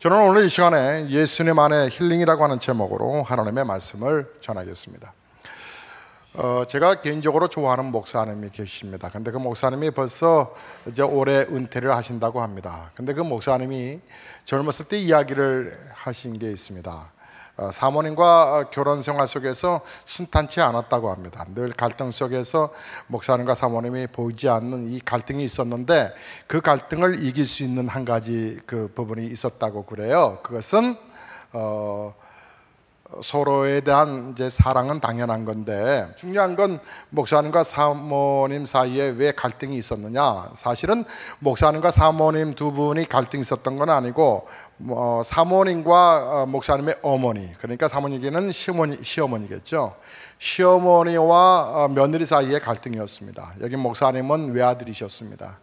저는 오늘 이 시간에 예수님 안에 힐링이라고 하는 제목으로 하나님의 말씀을 전하겠습니다. 제가 개인적으로 좋아하는 목사님이 계십니다. 근데 그 목사님이 벌써 이제 올해 은퇴를 하신다고 합니다. 근데 그 목사님이 젊었을 때 이야기를 하신 게 있습니다. 사모님과 결혼 생활 속에서 순탄치 않았다고 합니다. 늘 갈등 속에서 목사님과 사모님이 보이지 않는 이 갈등이 있었는데 그 갈등을 이길 수 있는 한 가지 그 부분이 있었다고 그래요. 그것은 서로에 대한 이제 사랑은 당연한 건데 중요한 건 목사님과 사모님 사이에 왜 갈등이 있었느냐. 사실은 목사님과 사모님 두 분이 갈등이 있었던 건 아니고 사모님과 목사님의 어머니, 그러니까 사모님에게는 시어머니겠죠. 시어머니와 며느리 사이의 갈등이었습니다. 여기 목사님은 외아들이셨습니다.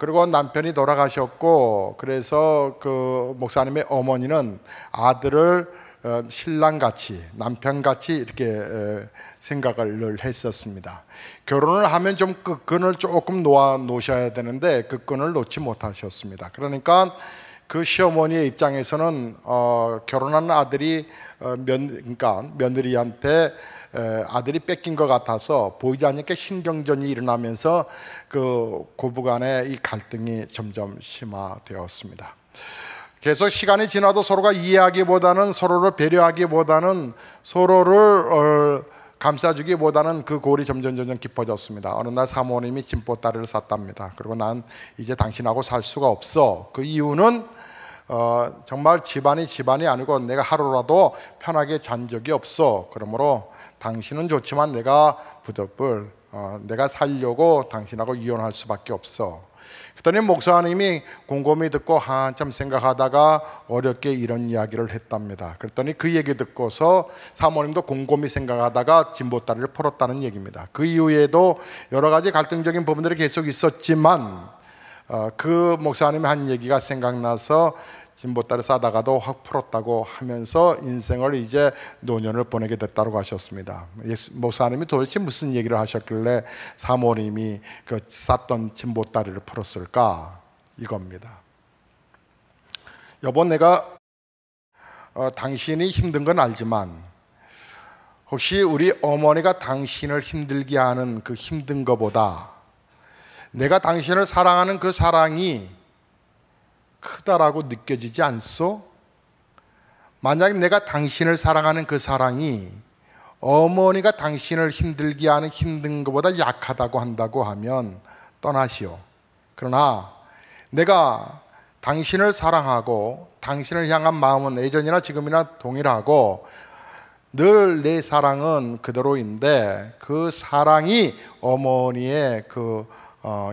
그리고 남편이 돌아가셨고, 그래서 그 목사님의 어머니는 아들을 신랑같이, 남편같이 이렇게 생각을 늘 했었습니다. 결혼을 하면 좀 그 끈을 조금 놓아 놓으셔야 되는데 그 끈을 놓지 못하셨습니다. 그러니까 그 시어머니의 입장에서는 결혼한 아들이 그러니까 며느리한테 아들이 뺏긴 것 같아서 보이지 않게 신경전이 일어나면서 그 고부간의 이 갈등이 점점 심화되었습니다. 계속 시간이 지나도 서로가 이해하기보다는, 서로를 배려하기보다는, 서로를 감싸주기보다는 그 골이 점점 깊어졌습니다. 어느 날 사모님이 진보다리를 샀답니다. 그리고 난 이제 당신하고 살 수가 없어. 그 이유는 정말 집안이 아니고 내가 하루라도 편하게 잔 적이 없어. 그러므로 당신은 좋지만 내가 부득불 내가 살려고 당신하고 이혼할 수밖에 없어. 그랬더니 목사님이 곰곰이 듣고 한참 생각하다가 어렵게 이런 이야기를 했답니다. 그랬더니 그 얘기 듣고서 사모님도 곰곰이 생각하다가 진보다리를 풀었다는 얘기입니다. 그 이후에도 여러 가지 갈등적인 부분들이 계속 있었지만 그 목사님이 한 얘기가 생각나서 진보다리 싸다가도 확 풀었다고 하면서 인생을 이제 노년을 보내게 됐다고 하셨습니다. 목사님이 도대체 무슨 얘기를 하셨길래 사모님이 그 쌌던 진보다리를 풀었을까? 이겁니다. 여보, 내가 당신이 힘든 건 알지만 혹시 우리 어머니가 당신을 힘들게 하는 그 힘든 것보다 내가 당신을 사랑하는 그 사랑이 크다라고 느껴지지 않소? 만약 내가 당신을 사랑하는 그 사랑이 어머니가 당신을 힘들게 하는 힘든 것보다 약하다고 한다고 하면 떠나시오. 그러나 내가 당신을 사랑하고 당신을 향한 마음은 예전이나 지금이나 동일하고 늘 내 사랑은 그대로인데 그 사랑이 어머니의 그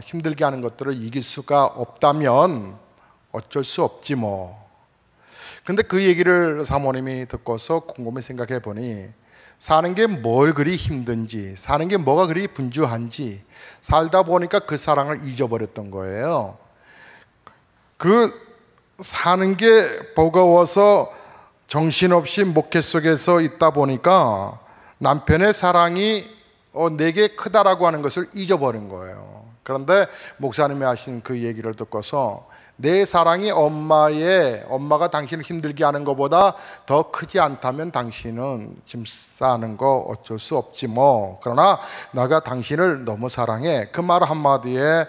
힘들게 하는 것들을 이길 수가 없다면 어쩔 수 없지 뭐. 근데 그 얘기를 사모님이 듣고서 곰곰이 생각해 보니 사는 게 뭘 그리 힘든지, 사는 게 뭐가 그리 분주한지 살다 보니까 그 사랑을 잊어버렸던 거예요. 그 사는 게 버거워서 정신없이 목회 속에서 있다 보니까 남편의 사랑이 내게 크다라고 하는 것을 잊어버린 거예요. 그런데 목사님이 하신 그 얘기를 듣고서 내 사랑이 엄마가 당신을 힘들게 하는 것보다 더 크지 않다면 당신은 짐 싸는 거 어쩔 수 없지 뭐. 그러나 내가 당신을 너무 사랑해. 그 말 한마디에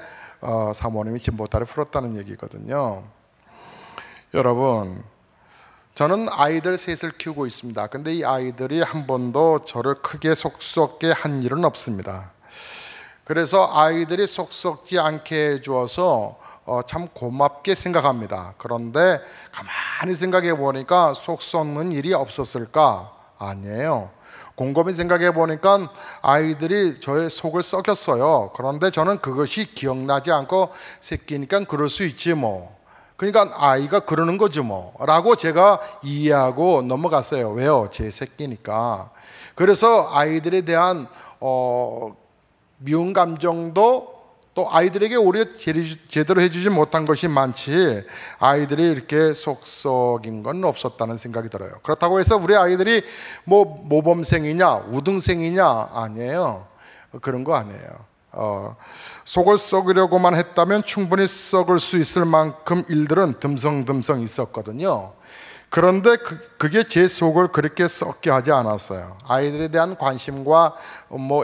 사모님이 진보다리 풀었다는 얘기거든요. 여러분, 저는 아이들 셋을 키우고 있습니다. 근데 이 아이들이 한 번도 저를 크게 속썩게 한 일은 없습니다. 그래서 아이들이 속썩지 않게 해주어서 참 고맙게 생각합니다. 그런데 가만히 생각해 보니까 속 썩는 일이 없었을까? 아니에요. 곰곰이 생각해 보니까 아이들이 저의 속을 썩였어요. 그런데 저는 그것이 기억나지 않고 새끼니까 그럴 수 있지 뭐. 그러니까 아이가 그러는 거지 뭐 라고 제가 이해하고 넘어갔어요. 왜요? 제 새끼니까. 그래서 아이들에 대한 미운 감정도 또 아이들에게 오히려 제대로 해주지 못한 것이 많지 아이들이 이렇게 속썩인 건 없었다는 생각이 들어요. 그렇다고 해서 우리 아이들이 뭐 모범생이냐 우등생이냐 아니에요. 그런 거 아니에요. 속을 썩으려고만 했다면 충분히 썩을 수 있을 만큼 일들은 듬성듬성 있었거든요. 그런데 그게 제 속을 그렇게 썩게 하지 않았어요. 아이들에 대한 관심과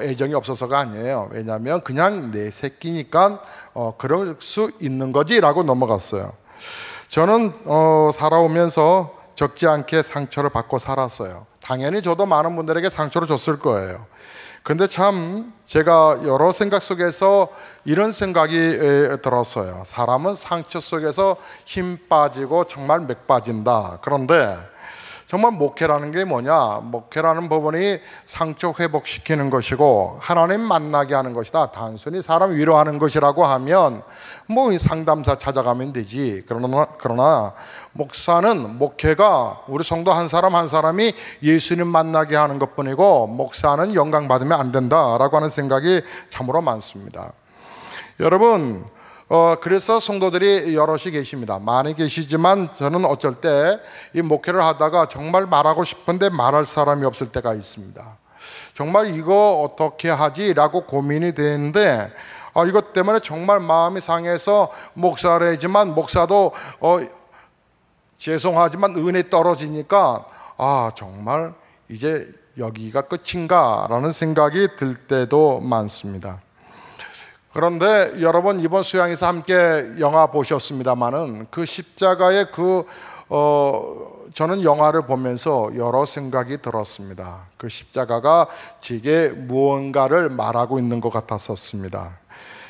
애정이 없어서가 아니에요. 왜냐하면 그냥 내 새끼니까 그럴 수 있는 거지라고 넘어갔어요. 저는 살아오면서 적지 않게 상처를 받고 살았어요. 당연히 저도 많은 분들에게 상처를 줬을 거예요. 근데 참 제가 여러 생각 속에서 이런 생각이 들었어요. 사람은 상처 속에서 힘 빠지고 정말 맥 빠진다. 그런데 정말 목회라는 게 뭐냐? 목회라는 부분이 상처 회복시키는 것이고 하나님 만나게 하는 것이다. 단순히 사람 위로하는 것이라고 하면 상담사 찾아가면 되지. 그러나 목사는, 목회가 우리 성도 한 사람 한 사람이 예수님 만나게 하는 것뿐이고 목사는 영광 받으면 안 된다라고 하는 생각이 참으로 많습니다. 여러분, 그래서 성도들이 여럿이 계십니다. 많이 계시지만 저는 어쩔 때 이 목회를 하다가 정말 말하고 싶은데 말할 사람이 없을 때가 있습니다. 정말 이거 어떻게 하지라고 고민이 되는데 이것 때문에 정말 마음이 상해서 목사래지만 목사도 죄송하지만 은혜 떨어지니까 정말 이제 여기가 끝인가 라는 생각이 들 때도 많습니다. 그런데 여러분 이번 수양에서 함께 영화 보셨습니다마는 그 십자가의 저는 영화를 보면서 여러 생각이 들었습니다. 그 십자가가 제게 무언가를 말하고 있는 것 같았었습니다.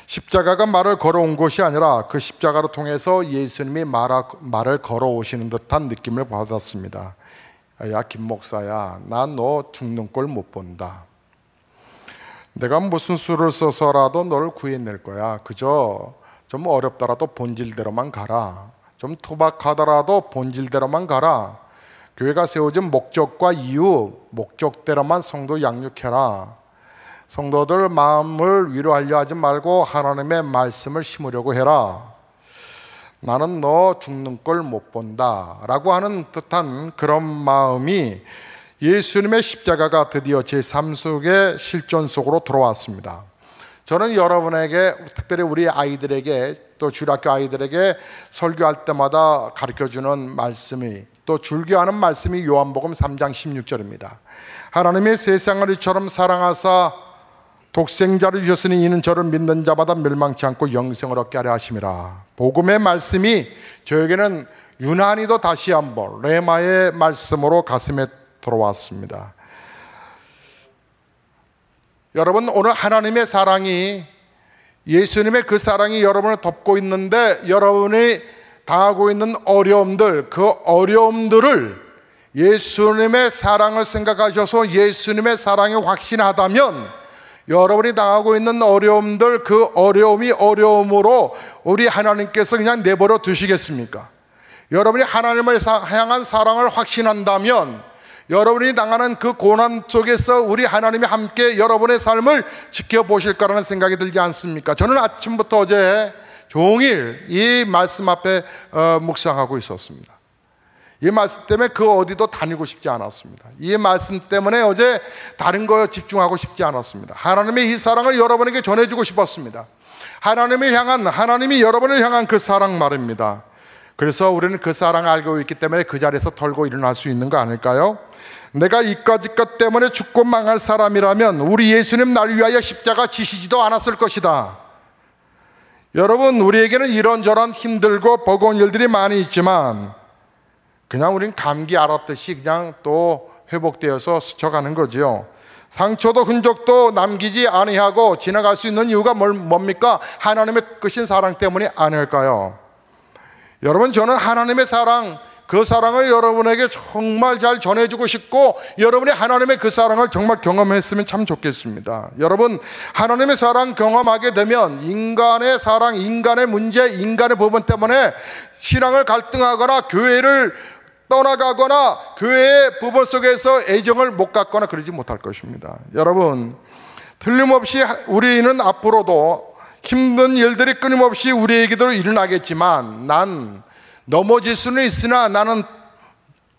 십자가가 말을 걸어온 것이 아니라 그 십자가를 통해서 예수님이 말을 걸어오시는 듯한 느낌을 받았습니다. 야, 김 목사야, 난 너 죽는 꼴 못 본다. 내가 무슨 수를 써서라도 너를 구해낼 거야. 그저 좀 어렵더라도 본질대로만 가라. 좀 투박하더라도 본질대로만 가라. 교회가 세워진 목적과 이유, 목적대로만 성도 양육해라. 성도들 마음을 위로하려 하지 말고 하나님의 말씀을 심으려고 해라. 나는 너 죽는 꼴 못 본다 라고 하는 듯한 그런 마음이 예수님의 십자가가 드디어 제 삶 속의 실존 속으로 들어왔습니다. 저는 여러분에게, 특별히 우리 아이들에게, 또 주일학교 아이들에게 설교할 때마다 가르쳐주는 말씀이, 또 줄교하는 말씀이 요한복음 3장 16절입니다. 하나님의 세상을 이처럼 사랑하사 독생자를 주셨으니 이는 저를 믿는 자마다 멸망치 않고 영생을 얻게 하려 하심이라. 복음의 말씀이 저에게는 유난히도 다시 한번 레마의 말씀으로 가슴에 들어왔습니다. 여러분, 오늘 하나님의 사랑이, 예수님의 그 사랑이 여러분을 덮고 있는데 여러분이 당하고 있는 어려움들, 그 어려움들을 예수님의 사랑을 생각하셔서 예수님의 사랑이 확신하다면 여러분이 당하고 있는 어려움들, 그 어려움이 어려움으로 우리 하나님께서 그냥 내버려 두시겠습니까? 여러분이 하나님을 향한 사랑을 확신한다면 여러분이 당하는 그 고난 속에서 우리 하나님이 함께 여러분의 삶을 지켜보실 거라는 생각이 들지 않습니까? 저는 아침부터 어제 종일 이 말씀 앞에 묵상하고 있었습니다. 이 말씀 때문에 그 어디도 다니고 싶지 않았습니다. 이 말씀 때문에 어제 다른 거에 집중하고 싶지 않았습니다. 하나님의 이 사랑을 여러분에게 전해주고 싶었습니다. 하나님이 여러분을 향한 그 사랑 말입니다. 그래서 우리는 그 사랑을 알고 있기 때문에 그 자리에서 털고 일어날 수 있는 거 아닐까요? 내가 이까짓 것 때문에 죽고 망할 사람이라면 우리 예수님 날 위하여 십자가 지시지도 않았을 것이다. 여러분, 우리에게는 이런저런 힘들고 버거운 일들이 많이 있지만 그냥 우린 감기 앓았듯이 그냥 또 회복되어서 스쳐가는 거지요. 상처도 흔적도 남기지 아니하고 지나갈 수 있는 이유가 뭡니까? 하나님의 크신 사랑 때문이 아닐까요? 여러분, 저는 하나님의 사랑, 그 사랑을 여러분에게 정말 잘 전해주고 싶고 여러분이 하나님의 그 사랑을 정말 경험했으면 참 좋겠습니다. 여러분, 하나님의 사랑 경험하게 되면 인간의 사랑, 인간의 문제, 인간의 부분 때문에 신앙을 갈등하거나 교회를 떠나가거나 교회의 부분 속에서 애정을 못 갖거나 그러지 못할 것입니다. 여러분, 틀림없이 우리는 앞으로도 힘든 일들이 끊임없이 우리에게도 일어나겠지만 난 넘어질 수는 있으나 나는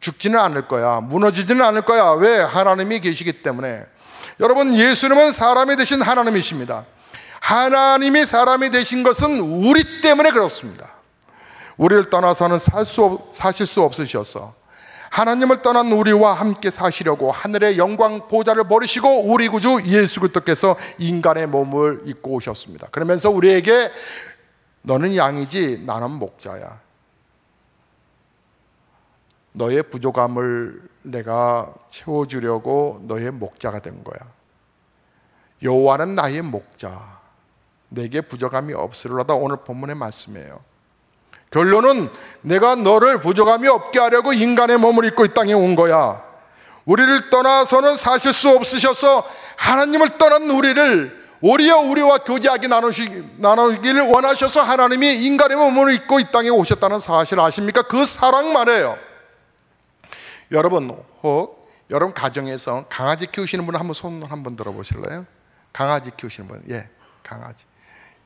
죽지는 않을 거야. 무너지지는 않을 거야. 왜? 하나님이 계시기 때문에. 여러분, 예수님은 사람이 되신 하나님이십니다. 하나님이 사람이 되신 것은 우리 때문에 그렇습니다. 우리를 떠나서는 사실 수 없으셔서 하나님을 떠난 우리와 함께 사시려고 하늘의 영광 보좌를 버리시고 우리 구주 예수 그리스도께서 인간의 몸을 입고 오셨습니다. 그러면서 우리에게 너는 양이지 나는 목자야. 너의 부족함을 내가 채워주려고 너의 목자가 된 거야. 여호와는 나의 목자, 내게 부족함이 없으리로다. 오늘 본문의 말씀이에요. 결론은 내가 너를 부족함이 없게 하려고 인간의 몸을 입고 이 땅에 온 거야. 우리를 떠나서는 사실 수 없으셔서 하나님을 떠난 우리를 오히려 우리와 교제하게 나누기를 원하셔서 하나님이 인간의 몸을 입고 이 땅에 오셨다는 사실 아십니까? 그 사랑 말이에요. 여러분, 여러분 가정에서 강아지 키우시는 분 한번 손 한번 들어보실래요? 강아지 키우시는 분, 예, 강아지.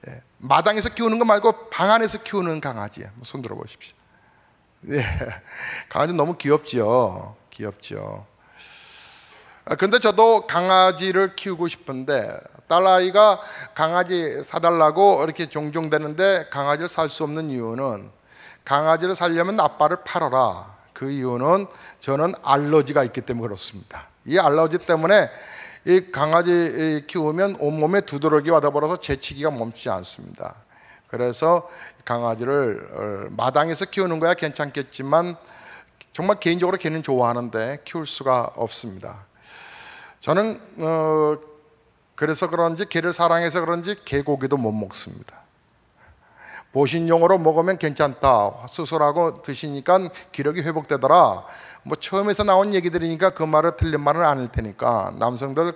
예, 마당에서 키우는 거 말고 방 안에서 키우는 강아지, 손 들어보십시오. 예, 강아지 너무 귀엽지요, 귀엽지요. 근데 저도 강아지를 키우고 싶은데 딸아이가 강아지 사달라고 이렇게 종종 되는데 강아지를 살 수 없는 이유는 강아지를 살려면 아빠를 팔아라. 그 이유는 저는 알러지가 있기 때문에 그렇습니다. 이 알러지 때문에 이 강아지 키우면 온몸에 두드러기 와닿아버려서 재치기가 멈추지 않습니다. 그래서 강아지를 마당에서 키우는 거야 괜찮겠지만 정말 개인적으로 개는 좋아하는데 키울 수가 없습니다. 저는 그래서 그런지 개를 사랑해서 그런지 개고기도 못 먹습니다. 보신용으로 먹으면 괜찮다, 수술하고 드시니까 기력이 회복되더라. 뭐 처음에서 나온 얘기들이니까 그 말은 틀린 말은 아닐 테니까 남성들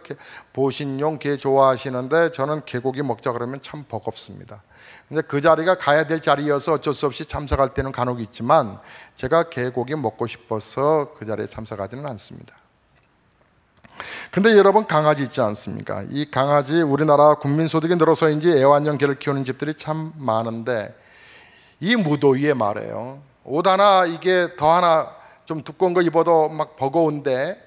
보신용 개 좋아하시는데 저는 개고기 먹자 그러면 참 버겁습니다. 근데 그 자리가 가야 될 자리여서 어쩔 수 없이 참석할 때는 간혹 있지만 제가 개고기 먹고 싶어서 그 자리에 참석하지는 않습니다. 근데 여러분 강아지 있지 않습니까? 이 강아지 우리나라 국민소득이 늘어서인지 애완용 개를 키우는 집들이 참 많은데 이 무더위에 말이에요. 옷 하나 이게 더 하나 좀 두꺼운 거 입어도 막 버거운데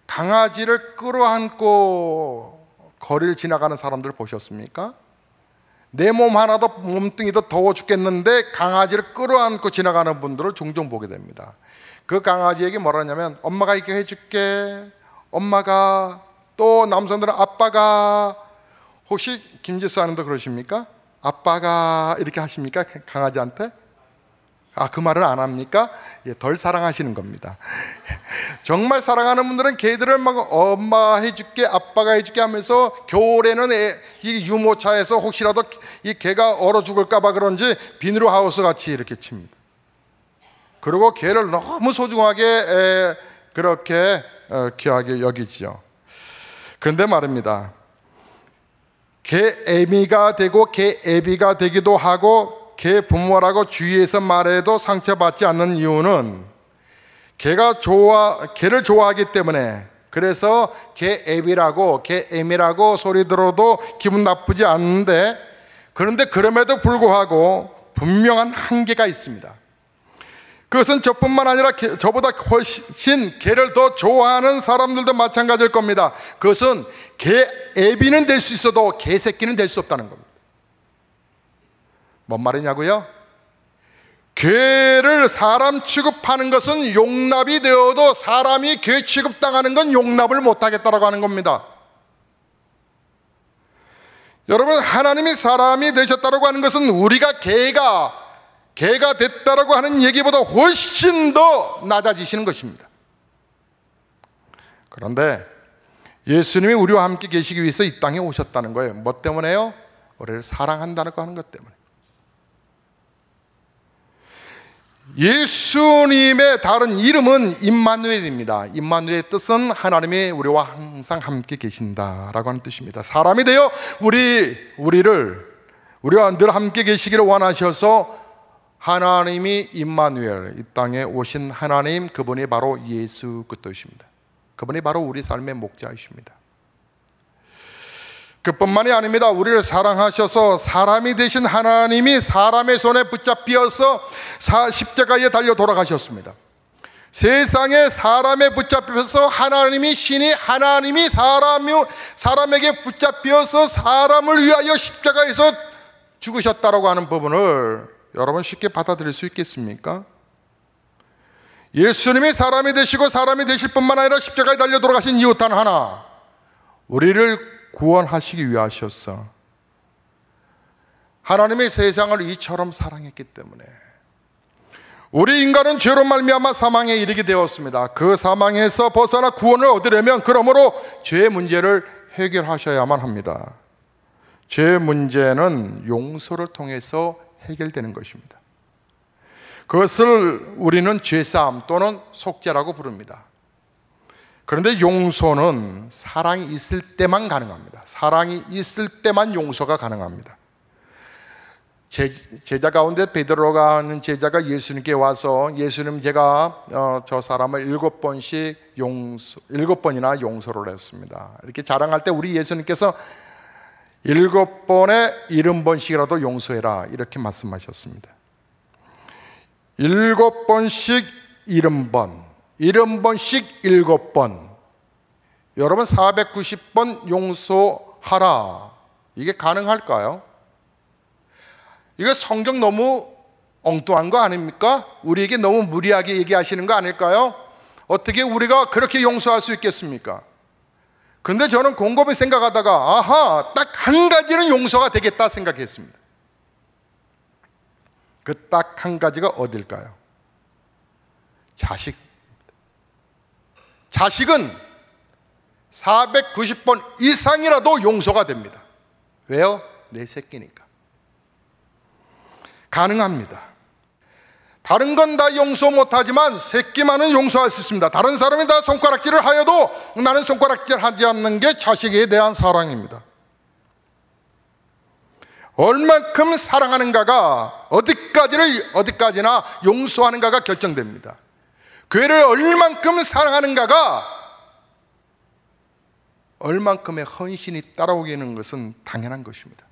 강아지를 끌어안고 거리를 지나가는 사람들 보셨습니까? 내 몸 하나도 몸뚱이도 더워 죽겠는데 강아지를 끌어안고 지나가는 분들을 종종 보게 됩니다. 그 강아지에게 뭐라 하냐면 엄마가 이렇게 해줄게, 엄마가, 또 남성들은 아빠가. 혹시 김지사님도 그러십니까? 아빠가 이렇게 하십니까? 강아지한테? 그 말을 안 합니까? 예, 덜 사랑하시는 겁니다. 정말 사랑하는 분들은 개들을 막 엄마 해줄게, 아빠가 해줄게 하면서 겨울에는 이 유모차에서 혹시라도 이 개가 얼어 죽을까봐 그런지 비닐하우스 같이 이렇게 칩니다. 그리고 개를 너무 소중하게 그렇게 귀하게 여기지요. 그런데 말입니다. 개애미가 되고 개애비가 되기도 하고 개 부모라고 주위에서 말해도 상처받지 않는 이유는 개를 좋아하기 때문에, 그래서 개애비라고 개애미라고 소리 들어도 기분 나쁘지 않은데, 그런데 그럼에도 불구하고 분명한 한계가 있습니다. 그것은 저뿐만 아니라 저보다 훨씬 개를 더 좋아하는 사람들도 마찬가지일 겁니다. 그것은 개애비는 될 수 있어도 개새끼는 될 수 없다는 겁니다. 뭔 말이냐고요? 개를 사람 취급하는 것은 용납이 되어도 사람이 개 취급당하는 건 용납을 못하겠다라고 하는 겁니다. 여러분, 하나님이 사람이 되셨다라고 하는 것은 우리가 개가 됐다라고 하는 얘기보다 훨씬 더 낮아지시는 것입니다. 그런데 예수님이 우리와 함께 계시기 위해서 이 땅에 오셨다는 거예요. 뭐 때문에요? 우리를 사랑한다고 하는 것 때문에. 예수님의 다른 이름은 임마누엘입니다. 임마누엘의 뜻은 하나님이 우리와 항상 함께 계신다라고 하는 뜻입니다. 사람이 되어 우리와 늘 함께 계시기를 원하셔서 하나님이 임마누엘, 이 땅에 오신 하나님, 그분이 바로 예수 그리스도이십니다. 그분이 바로 우리 삶의 목자이십니다. 그뿐만이 아닙니다. 우리를 사랑하셔서 사람이 되신 하나님이 사람의 손에 붙잡혀서 십자가에 달려 돌아가셨습니다. 세상에 사람에 붙잡혀서 하나님이 신이 하나님이 사람에게 붙잡혀서 사람을 위하여 십자가에서 죽으셨다라고 하는 부분을 여러분 쉽게 받아들일 수 있겠습니까? 예수님이 사람이 되시고 사람이 되실 뿐만 아니라 십자가에 달려 돌아가신 이유 단 하나, 우리를 구원하시기 위하셨어. 하나님이 세상을 이처럼 사랑했기 때문에 우리 인간은 죄로 말미암아 사망에 이르게 되었습니다. 그 사망에서 벗어나 구원을 얻으려면 그러므로 죄의 문제를 해결하셔야만 합니다. 죄의 문제는 용서를 통해서 해결되는 것입니다. 그것을 우리는 죄사함 또는 속죄라고 부릅니다. 그런데 용서는 사랑이 있을 때만 가능합니다. 사랑이 있을 때만 용서가 가능합니다. 제자 가운데 베드로가 하는 제자가 예수님께 와서, 예수님 제가 저 사람을 7번이나 용서를 했습니다. 이렇게 자랑할 때 우리 예수님께서 7번에 70번씩이라도 용서해라 이렇게 말씀하셨습니다. 7번씩 70번, 70번씩 7번, 여러분 490번 용서하라, 이게 가능할까요? 이거 성경 너무 엉뚱한 거 아닙니까? 우리에게 너무 무리하게 얘기하시는 거 아닐까요? 어떻게 우리가 그렇게 용서할 수 있겠습니까? 근데 저는 곰곰이 생각하다가 아하, 딱 한 가지는 용서가 되겠다 생각했습니다. 그 딱 한 가지가 어딜까요? 자식입니다. 자식은 490번 이상이라도 용서가 됩니다. 왜요? 내 새끼니까. 가능합니다. 다른 건 다 용서 못하지만 새끼만은 용서할 수 있습니다. 다른 사람이 다 손가락질을 하여도 나는 손가락질 하지 않는 게 자식에 대한 사랑입니다. 얼만큼 사랑하는가가 어디까지나 용서하는가가 결정됩니다. 교회를 얼만큼 사랑하는가가 얼만큼의 헌신이 따라오게 것은 당연한 것입니다.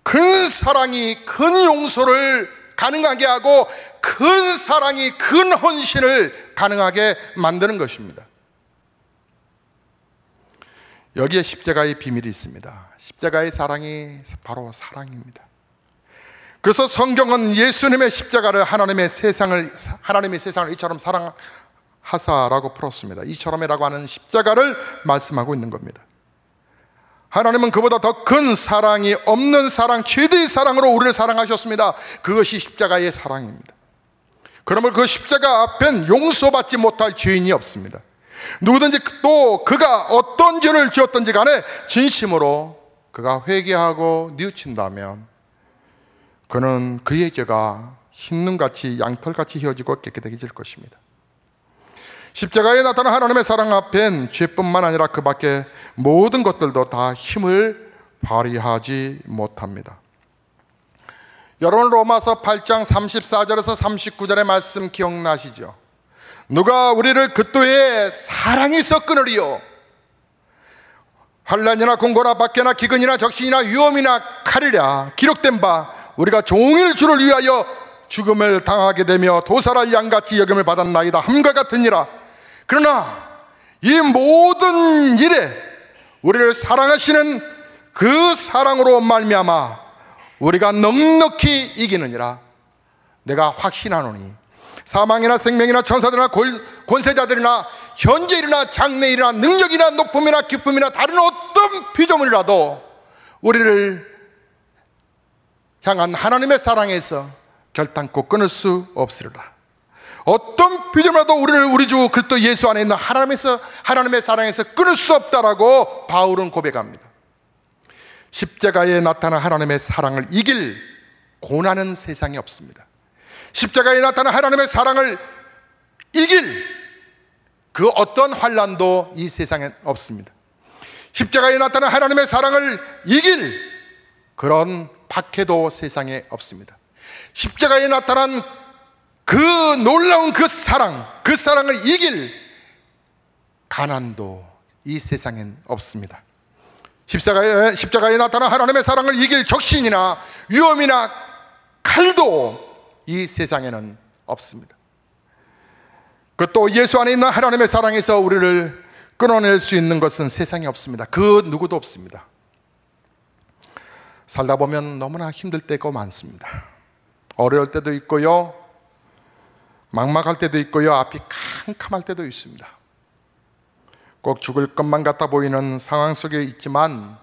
큰 사랑이 큰 용서를 가능하게 하고 큰 사랑이 큰 헌신을 가능하게 만드는 것입니다. 여기에 십자가의 비밀이 있습니다. 십자가의 사랑이 바로 사랑입니다. 그래서 성경은 예수님의 십자가를 하나님의 세상을 이처럼 사랑하사라고 풀었습니다. 이처럼이라고 하는 십자가를 말씀하고 있는 겁니다. 하나님은 그보다 더 큰 사랑이 없는 사랑, 최대의 사랑으로 우리를 사랑하셨습니다. 그것이 십자가의 사랑입니다. 그러면 그 십자가 앞엔 용서받지 못할 죄인이 없습니다. 누구든지 또 그가 어떤 죄를 지었든지 간에 진심으로 그가 회개하고 뉘우친다면 그는 그의 죄가 흰눈같이 양털같이 휘어지고 깨끗해질 것입니다. 십자가에 나타난 하나님의 사랑 앞엔 죄뿐만 아니라 그 밖에 모든 것들도 다 힘을 발휘하지 못합니다. 여러분 로마서 8장 34절에서 39절의 말씀 기억나시죠? 누가 우리를 그또의 사랑에서 끊으리요? 환난이나 공고나 박해나 기근이나 적신이나 위험이나 칼이랴 기록된 바 우리가 종일 주를 위하여 죽음을 당하게 되며 도살할 양같이 여김을 받았나이다 함과 같으니라. 그러나 이 모든 일에 우리를 사랑하시는 그 사랑으로 말미암아 우리가 넉넉히 이기느니라. 내가 확신하노니 사망이나 생명이나 천사들이나 권세자들이나 현재일이나 장래일이나 능력이나 높음이나 기쁨이나 다른 어떤 피조물이라도 우리를 향한 하나님의 사랑에서 결단코 끊을 수 없으리라. 어떤 피조물이라도 우리를 우리 주 그리스도 예수 안에 있는 하나님의 사랑에서 끊을 수 없다라고 바울은 고백합니다. 십자가에 나타난 하나님의 사랑을 이길 고난은 세상에 없습니다. 십자가에 나타난 하나님의 사랑을 이길 그 어떤 환난도 이 세상엔 없습니다. 십자가에 나타난 하나님의 사랑을 이길 그런 박해도 세상에 없습니다. 십자가에 나타난 그 놀라운 그 사랑을 이길 가난도 이 세상엔 없습니다. 십자가에 나타난 하나님의 사랑을 이길 적신이나 위험이나 칼도 이 세상에는 없습니다. 그것도 예수 안에 있는 하나님의 사랑에서 우리를 끊어낼 수 있는 것은 세상에 없습니다. 그 누구도 없습니다. 살다 보면 너무나 힘들 때가 많습니다. 어려울 때도 있고요, 막막할 때도 있고요, 앞이 캄캄할 때도 있습니다. 꼭 죽을 것만 같아 보이는 상황 속에 있지만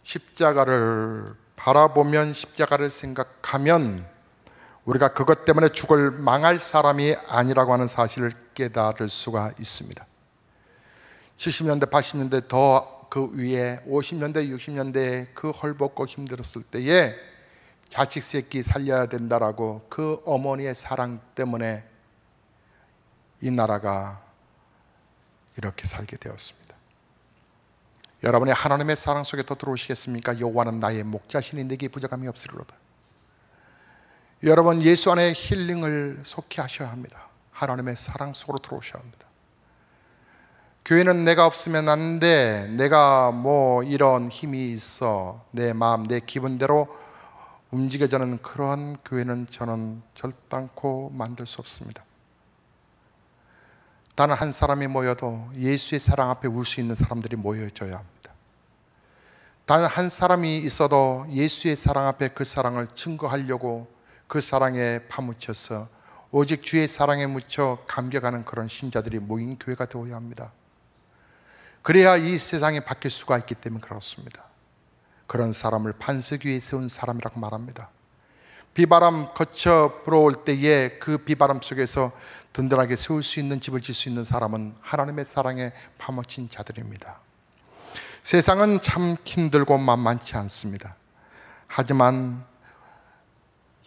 십자가를 바라보면, 십자가를 생각하면 우리가 그것 때문에 죽을 망할 사람이 아니라고 하는 사실을 깨달을 수가 있습니다. 70년대, 80년대 더 그 위에 50년대, 60년대에 그 헐벗고 힘들었을 때에 자식 새끼 살려야 된다라고 그 어머니의 사랑 때문에 이 나라가 이렇게 살게 되었습니다. 여러분이 하나님의 사랑 속에 더 들어오시겠습니까? 여호와는 나의 목자시니 내게 부족함이 없으리로다. 여러분, 예수 안에 힐링을 속히 하셔야 합니다. 하나님의 사랑 속으로 들어오셔야 합니다. 교회는 내가 없으면 안 돼, 내가 뭐 이런 힘이 있어, 내 마음, 내 기분대로 움직여지는 그러한 교회는 저는 결단코 만들 수 없습니다. 단 한 사람이 모여도 예수의 사랑 앞에 울 수 있는 사람들이 모여져야 합니다. 단 한 사람이 있어도 예수의 사랑 앞에 그 사랑을 증거하려고 그 사랑에 파묻혀서 오직 주의 사랑에 묻혀 감격하는 그런 신자들이 모인 교회가 되어야 합니다. 그래야 이 세상이 바뀔 수가 있기 때문에 그렇습니다. 그런 사람을 반석 위에 세운 사람이라고 말합니다. 비바람 거쳐 불어올 때에 그 비바람 속에서 든든하게 세울 수 있는 집을 질 수 있는 사람은 하나님의 사랑에 파묻힌 자들입니다. 세상은 참 힘들고 만만치 않습니다. 하지만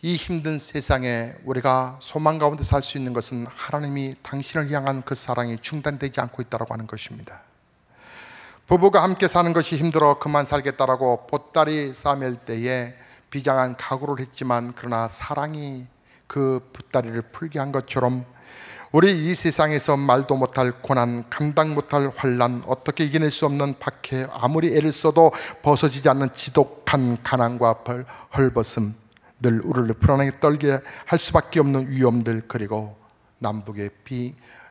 이 힘든 세상에 우리가 소망 가운데 살 수 있는 것은 하나님이 당신을 향한 그 사랑이 중단되지 않고 있다고 하는 것입니다. 부부가 함께 사는 것이 힘들어 그만 살겠다라고 보따리 싸맬 때에 비장한 각오를 했지만 그러나 사랑이 그 보따리를 풀게 한 것처럼 우리 이 세상에서 말도 못할 고난, 감당 못할 환난, 어떻게 이겨낼 수 없는 박해, 아무리 애를 써도 벗어지지 않는 지독한 가난과 헐벗음, 늘 우리를 불안하게 떨게 할 수밖에 없는 위험들, 그리고 남북의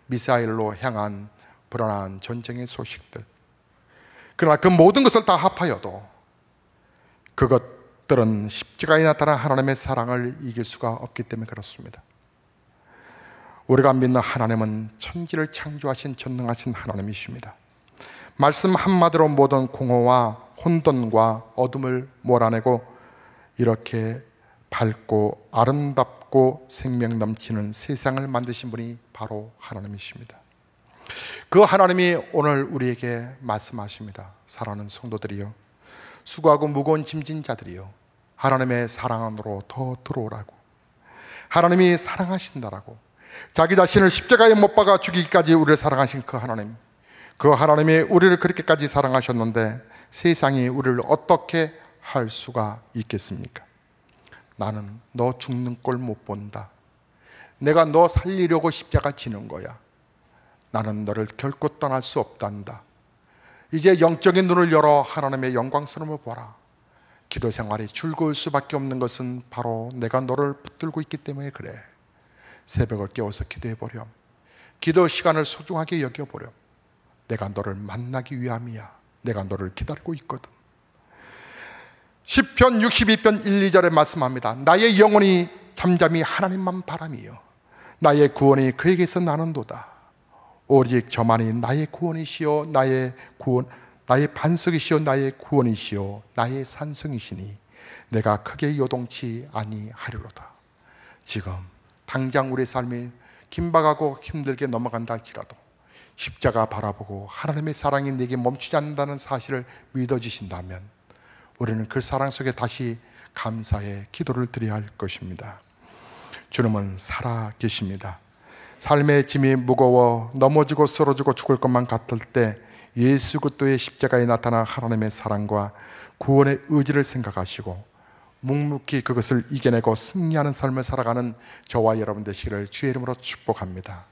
미사일로 향한 불안한 전쟁의 소식들. 그러나 그 모든 것을 다 합하여도 그것들은 십자가에 나타난 하나님의 사랑을 이길 수가 없기 때문에 그렇습니다. 우리가 믿는 하나님은 천지를 창조하신 전능하신 하나님이십니다. 말씀 한마디로 모든 공허와 혼돈과 어둠을 몰아내고 이렇게 밝고 아름답고 생명 넘치는 세상을 만드신 분이 바로 하나님이십니다. 그 하나님이 오늘 우리에게 말씀하십니다. 사랑하는 성도들이요, 수고하고 무거운 짐진 자들이요, 하나님의 사랑 안으로 더 들어오라고, 하나님이 사랑하신다라고, 자기 자신을 십자가에 못 박아 죽이기까지 우리를 사랑하신 그 하나님, 그 하나님이 우리를 그렇게까지 사랑하셨는데 세상이 우리를 어떻게 할 수가 있겠습니까? 나는 너 죽는 꼴 못 본다. 내가 너 살리려고 십자가 지는 거야. 나는 너를 결코 떠날 수 없단다. 이제 영적인 눈을 열어 하나님의 영광스러움을 보라. 기도 생활이 즐거울 수밖에 없는 것은 바로 내가 너를 붙들고 있기 때문에 그래. 새벽을 깨워서 기도해보렴. 기도 시간을 소중하게 여겨보렴. 내가 너를 만나기 위함이야. 내가 너를 기다리고 있거든. 시편 62편 1, 2절에 말씀합니다. 나의 영혼이 잠잠히 하나님만 바람이요, 나의 구원이 그에게서 나는도다. 오직 저만이 나의 구원이시요, 나의 반석이시요, 나의 구원이시요, 나의 산성이시니 내가 크게 요동치 아니하리로다. 지금 당장 우리의 삶이 긴박하고 힘들게 넘어간다 할지라도 십자가 바라보고 하나님의 사랑이 내게 멈추지 않는다는 사실을 믿어지신다면 우리는 그 사랑 속에 다시 감사의 기도를 드려야 할 것입니다. 주님은 살아 계십니다. 삶의 짐이 무거워 넘어지고 쓰러지고 죽을 것만 같을 때 예수 그리스도의 십자가에 나타난 하나님의 사랑과 구원의 의지를 생각하시고 묵묵히 그것을 이겨내고 승리하는 삶을 살아가는 저와 여러분 되시기를 주의 이름으로 축복합니다.